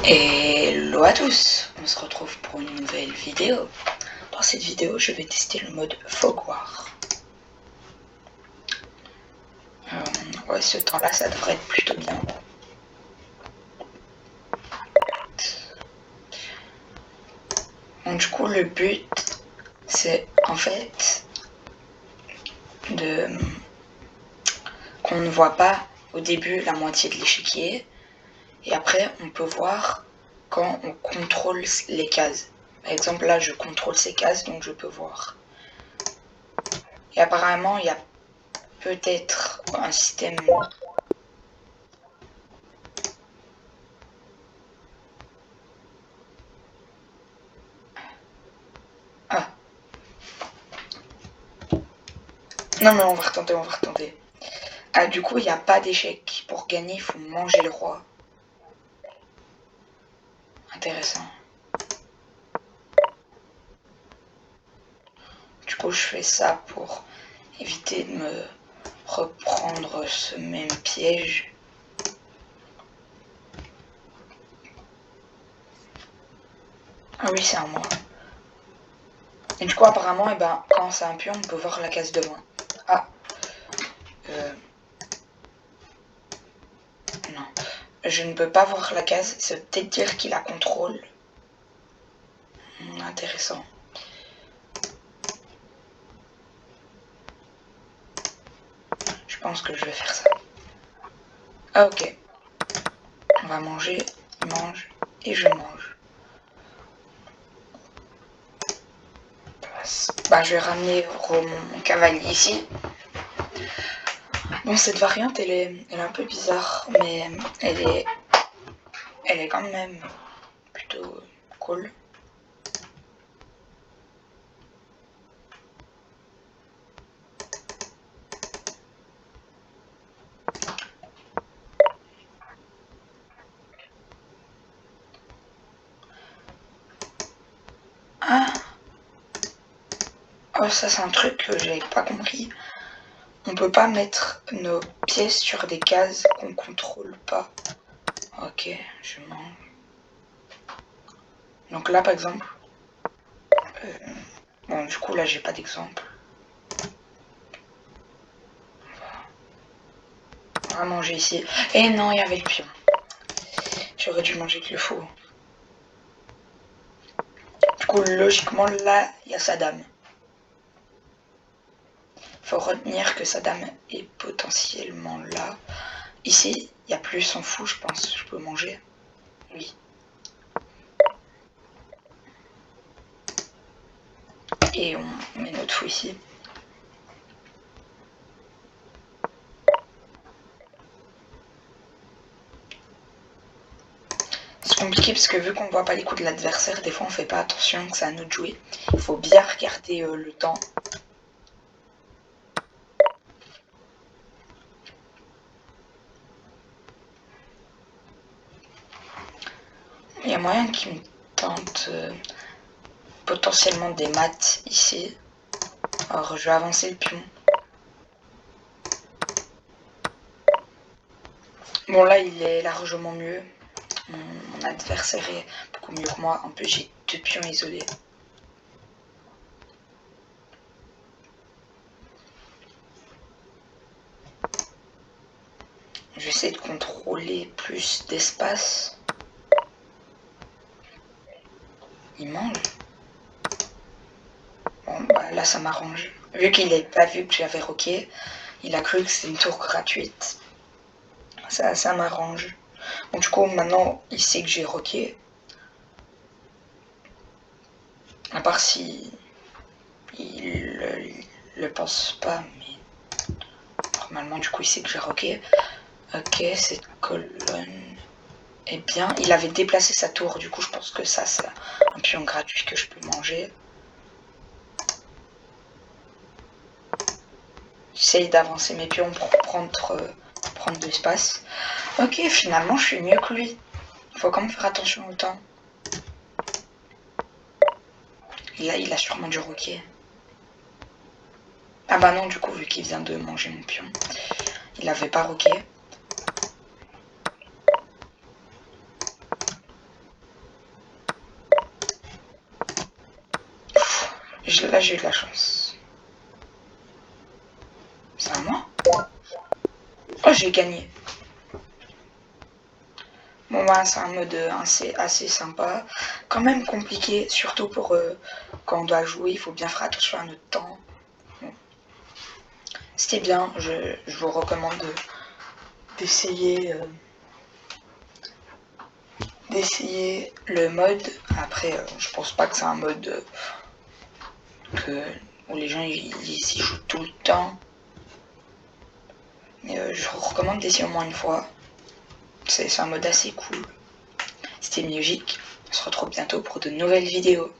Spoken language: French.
Hello à tous, on se retrouve pour une nouvelle vidéo. Dans cette vidéo, je vais tester le mode Fog War. Ouais, ce temps-là, ça devrait être plutôt bien. Donc du coup, le but, c'est en fait qu'on ne voit pas au début la moitié de l'échiquier. Et après, on peut voir quand on contrôle les cases. Par exemple, là, je contrôle ces cases, donc je peux voir. Et apparemment, il y a peut-être un système... Ah. Non, mais on va retenter. Ah, du coup, il n'y a pas d'échec. Pour gagner, il faut manger le roi. Intéressant. Du coup, je fais ça pour éviter de me reprendre ce même piège. Ah oui, c'est un moi. Et du coup, apparemment, quand c'est un pion, on peut voir la case de loin. Ah. Non. Je ne peux pas voir la case. Ça veut peut-être dire qu'il la contrôle. Intéressant. Je pense que je vais faire ça. Ah, ok. On va manger, il mange, et je mange. Bah, je vais ramener mon cavalier ici. Bon, cette variante, elle est un peu bizarre, mais elle est quand même plutôt cool. Ah, oh, ça c'est un truc que j'avais pas compris. On peut pas mettre nos pièces sur des cases qu'on contrôle pas. Ok, je mange. Donc là, par exemple, bon, du coup là j'ai pas d'exemple. On va manger ici. Et non, il y avait le pion. J'aurais dû manger que le faux. Du coup, logiquement, là, il y a sa dame. Faut retenir que sa dame est potentiellement là. Ici, il n'y a plus, s'en fout, je pense. Je peux manger. Oui. Et on met notre fou ici. C'est compliqué parce que vu qu'on voit pas les coups de l'adversaire, des fois on fait pas attention que c'est à nous de jouer. Il faut bien regarder le temps. Il y a moyen qu'il me tente potentiellement des maths ici. Alors je vais avancer le pion. Bon là il est largement mieux. Mon adversaire est beaucoup mieux que moi. En plus j'ai 2 pions isolés. J'essaie de contrôler plus d'espace. Il mange. Bon bah là ça m'arrange. Vu qu'il n'avait pas vu que j'avais roqué, il a cru que c'était une tour gratuite. Ça m'arrange. Donc du coup maintenant il sait que j'ai roqué. À part si il le pense pas, mais normalement du coup il sait que j'ai roqué. Ok, cette colonne est bien. Il avait déplacé sa tour, du coup je pense que ça c'est un pion gratuit que je peux manger. J'essaye d'avancer mes pions pour prendre de l'espace. Ok, finalement je suis mieux que lui. Il faut quand même faire attention au temps. Et là il a sûrement dû roquer. Ah bah non, du coup vu qu'il vient de manger mon pion, il avait pas roqué. Là, j'ai eu de la chance. C'est à moi? Oh, j'ai gagné. Bon, bah, c'est un mode assez sympa. Quand même compliqué, surtout pour quand on doit jouer. Il faut bien faire attention à notre temps. Bon. C'était bien. Je vous recommande d'essayer le mode. Après, je pense pas que c'est un mode où les gens ils y jouent tout le temps. Mais je vous recommande d'essayer au moins une fois. C'est un mode assez cool. C'était Music. On se retrouve bientôt pour de nouvelles vidéos.